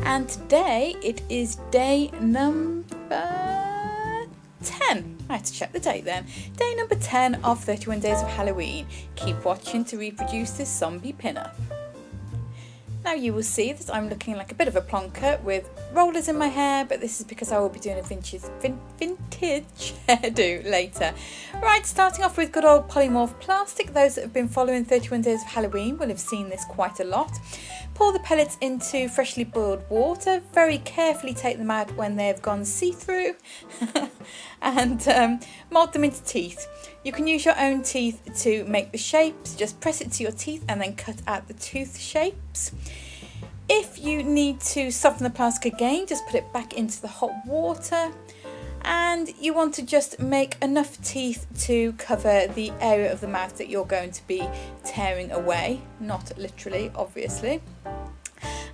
and today it is day number 10. I had to check the date then. Day number 10 of 31 Days of Halloween. Keep watching to reproduce this zombie pin-up. Now you will see that I'm looking like a bit of a plonker with rollers in my hair, but this is because I will be doing a vintage hairdo later. Right, starting off with good old polymorph plastic. Those that have been following 31 Days of Halloween will have seen this quite a lot. Pour the pellets into freshly boiled water. Very carefully take them out when they have gone see-through and mould them into teeth. You can use your own teeth to make the shapes. Just press it to your teeth and then cut out the tooth shapes. If you need to soften the plastic again, just put it back into the hot water. And you want to just make enough teeth to cover the area of the mouth that you're going to be tearing away. Not literally, obviously.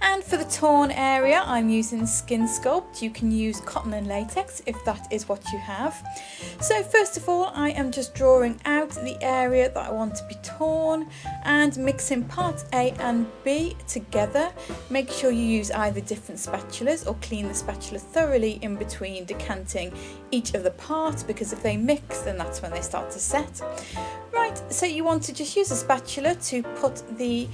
And for the torn area, I'm using Skin Sculpt. You can use cotton and latex if that is what you have. So first of all, I am just drawing out the area that I want to be torn and mixing parts A and B together. Make sure you use either different spatulas or clean the spatula thoroughly in between decanting each of the parts, because if they mix, then that's when they start to set. Right, so you want to just use a spatula to put the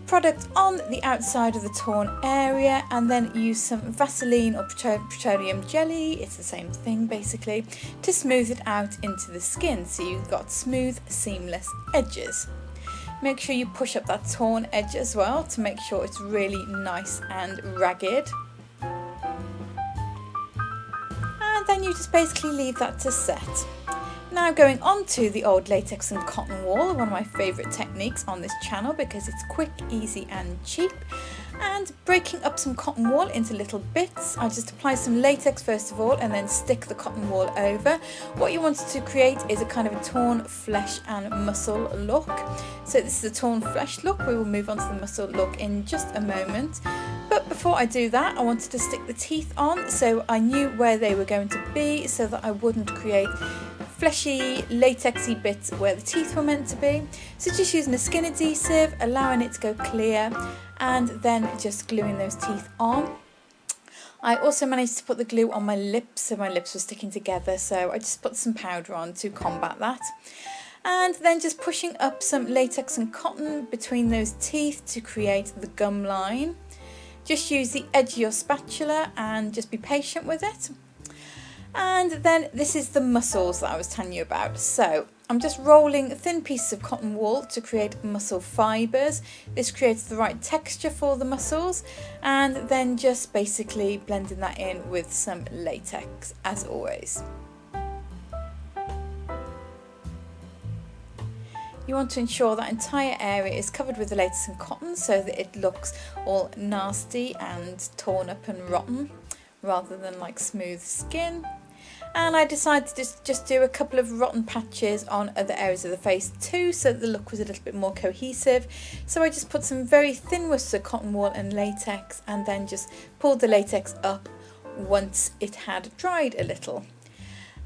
product on the outside of the torn area, and then use some Vaseline or petroleum jelly, it's the same thing basically, to smooth it out into the skin so you've got smooth, seamless edges. Make sure you push up that torn edge as well to make sure it's really nice and ragged. And then you just basically leave that to set. Now going on to the old latex and cotton wool, one of my favourite techniques on this channel because it's quick, easy and cheap. And breaking up some cotton wool into little bits, I just apply some latex first of all and then stick the cotton wool over. What you want to create is a kind of a torn flesh and muscle look. So this is a torn flesh look. We will move on to the muscle look in just a moment. But before I do that, I wanted to stick the teeth on so I knew where they were going to be so that I wouldn't create fleshy, latexy bits where the teeth were meant to be. So just using a skin adhesive, allowing it to go clear, and then just gluing those teeth on. I also managed to put the glue on my lips, so my lips were sticking together, so I just put some powder on to combat that. And then just pushing up some latex and cotton between those teeth to create the gum line. Just use the edge of your spatula and just be patient with it. And then this is the muscles that I was telling you about. So I'm just rolling thin pieces of cotton wool to create muscle fibres. This creates the right texture for the muscles, and then just basically blending that in with some latex as always. You want to ensure that entire area is covered with the latex and cotton so that it looks all nasty and torn up and rotten rather than like smooth skin. And I decided to just do a couple of rotten patches on other areas of the face too, so that the look was a little bit more cohesive. So I just put some very thin wisps of cotton wool and latex, and then just pulled the latex up once it had dried a little.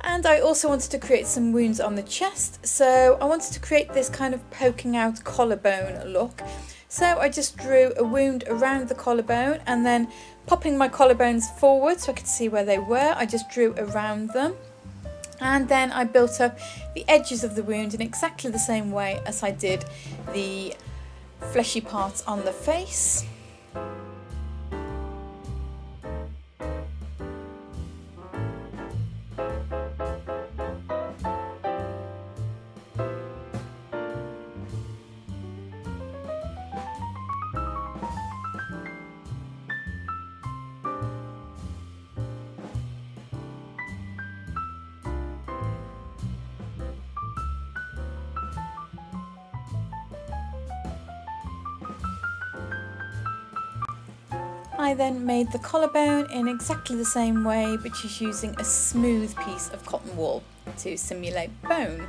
And I also wanted to create some wounds on the chest, so I wanted to create this kind of poking out collarbone look. So I just drew a wound around the collarbone, and then popping my collarbones forward so I could see where they were, I just drew around them. And then I built up the edges of the wound in exactly the same way as I did the fleshy parts on the face. I then made the collarbone in exactly the same way, but just using a smooth piece of cotton wool to simulate bone.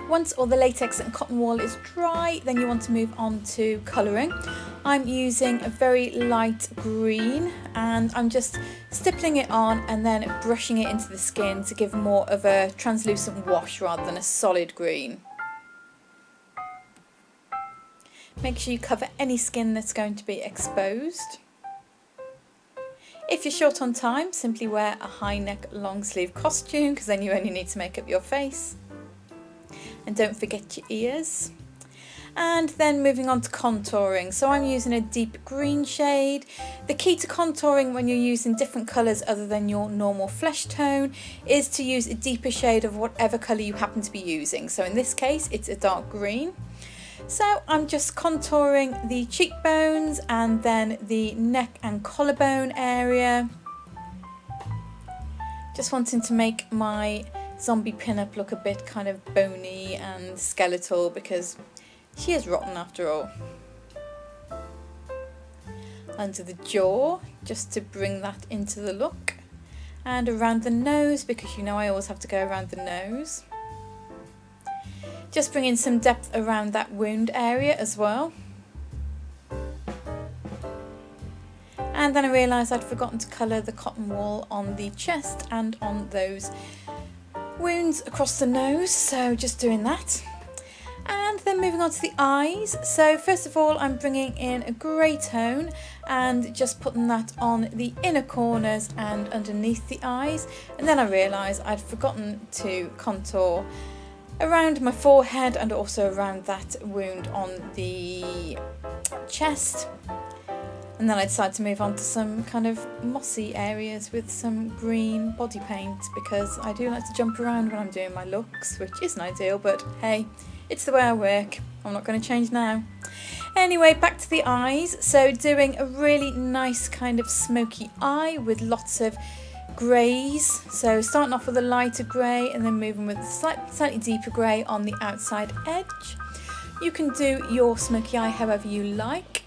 Once all the latex and cotton wool is dry, then you want to move on to colouring. I'm using a very light green and I'm just stippling it on and then brushing it into the skin to give more of a translucent wash rather than a solid green. Make sure you cover any skin that's going to be exposed. If you're short on time, simply wear a high neck long sleeve costume because then you only need to make up your face. And don't forget your ears. And then moving on to contouring. So I'm using a deep green shade. The key to contouring when you're using different colours other than your normal flesh tone is to use a deeper shade of whatever colour you happen to be using. So in this case, it's a dark green. So I'm just contouring the cheekbones and then the neck and collarbone area. Just wanting to make my zombie pin-up look a bit kind of bony and skeletal because she is rotten after all. Under the jaw, just to bring that into the look. And around the nose, because you know I always have to go around the nose. Just bring in some depth around that wound area as well. And then I realised I'd forgotten to colour the cotton wool on the chest and on those wounds across the nose, so just doing that. And then moving on to the eyes. So first of all, I'm bringing in a grey tone and just putting that on the inner corners and underneath the eyes. And then I realised I'd forgotten to contour around my forehead and also around that wound on the chest. And then I decided to move on to some kind of mossy areas with some green body paint because I do like to jump around when I'm doing my looks, which isn't ideal, but hey, it's the way I work. I'm not going to change now. Anyway, back to the eyes. So doing a really nice kind of smoky eye with lots of greys. So starting off with a lighter grey and then moving with a slightly deeper grey on the outside edge. You can do your smoky eye however you like.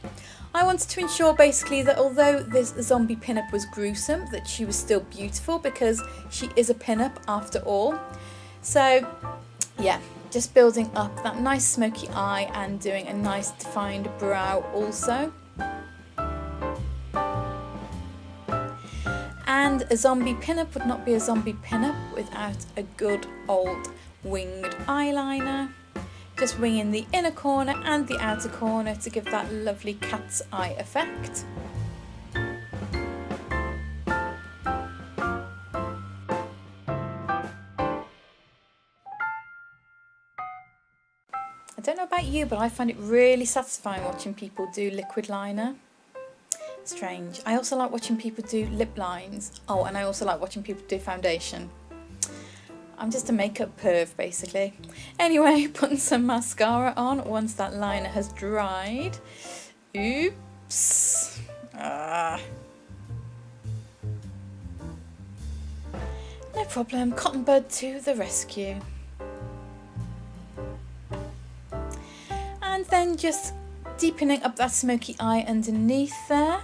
I wanted to ensure basically that although this zombie pin-up was gruesome, that she was still beautiful because she is a pin-up after all. So yeah, just building up that nice smoky eye and doing a nice defined brow also. And a zombie pin-up would not be a zombie pin-up without a good old winged eyeliner. Just winging the inner corner and the outer corner to give that lovely cat's eye effect. I don't know about you, but I find it really satisfying watching people do liquid liner. Strange. I also like watching people do lip lines. Oh, and I also like watching people do foundation. I'm just a makeup perv basically. Anyway, putting some mascara on once that liner has dried. Oops. No problem, cotton bud to the rescue. And then just deepening up that smoky eye underneath there.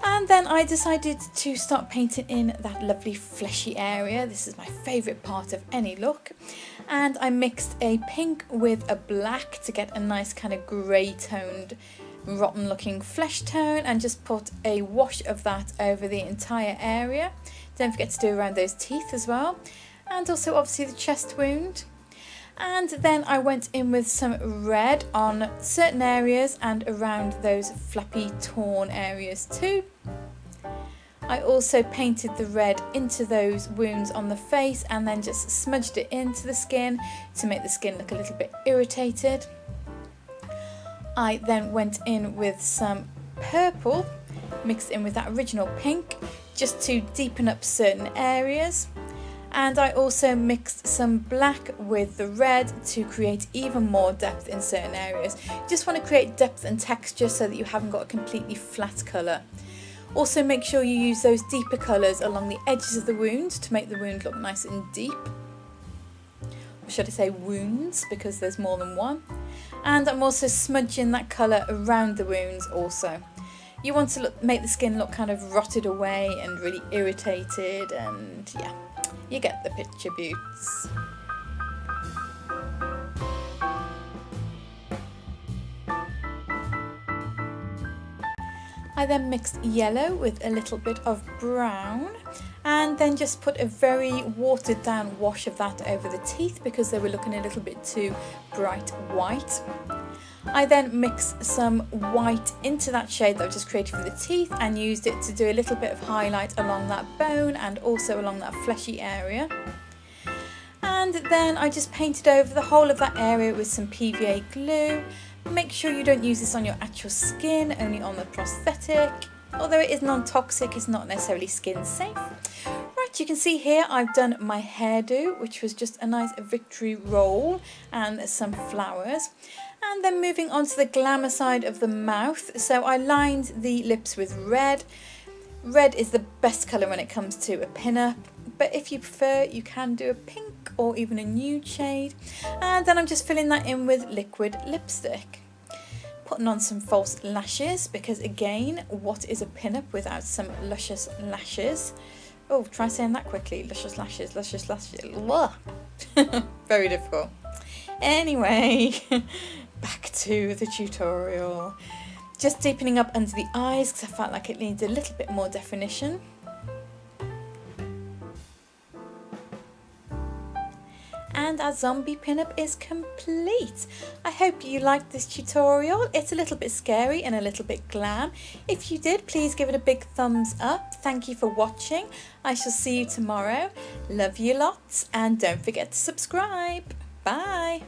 And then I decided to start painting in that lovely fleshy area. This is my favourite part of any look. And I mixed a pink with a black to get a nice kind of grey toned, rotten looking flesh tone, and just put a wash of that over the entire area. Don't forget to do around those teeth as well. And also obviously the chest wound. And then I went in with some red on certain areas and around those flappy torn areas too. I also painted the red into those wounds on the face and then just smudged it into the skin to make the skin look a little bit irritated. I then went in with some purple, mixed in with that original pink, just to deepen up certain areas. And I also mixed some black with the red to create even more depth in certain areas. You just want to create depth and texture so that you haven't got a completely flat colour. Also make sure you use those deeper colours along the edges of the wound to make the wound look nice and deep. Or should I say wounds, because there's more than one. And I'm also smudging that colour around the wounds also. You want to make the skin look kind of rotted away and really irritated, and yeah. You get the picture, beauts. I then mixed yellow with a little bit of brown and then just put a very watered down wash of that over the teeth because they were looking a little bit too bright white. I then mixed some white into that shade that I've just created for the teeth and used it to do a little bit of highlight along that bone and also along that fleshy area. And then I just painted over the whole of that area with some PVA glue. Make sure you don't use this on your actual skin, only on the prosthetic. Although it is non-toxic, it's not necessarily skin safe. Right, you can see here I've done my hairdo, which was just a nice victory roll and some flowers. And then moving on to the glamour side of the mouth. So I lined the lips with red. Red is the best colour when it comes to a pin-up, but if you prefer you can do a pink or even a nude shade. And then I'm just filling that in with liquid lipstick. Putting on some false lashes because again, what is a pin-up without some luscious lashes? Oh, try saying that quickly. Luscious lashes, luscious lashes. Very difficult. Anyway, back to the tutorial. Just deepening up under the eyes because I felt like it needs a little bit more definition. And our zombie pinup is complete. I hope you liked this tutorial. It's a little bit scary and a little bit glam. If you did, please give it a big thumbs up. Thank you for watching. I shall see you tomorrow. Love you lots and don't forget to subscribe. Bye.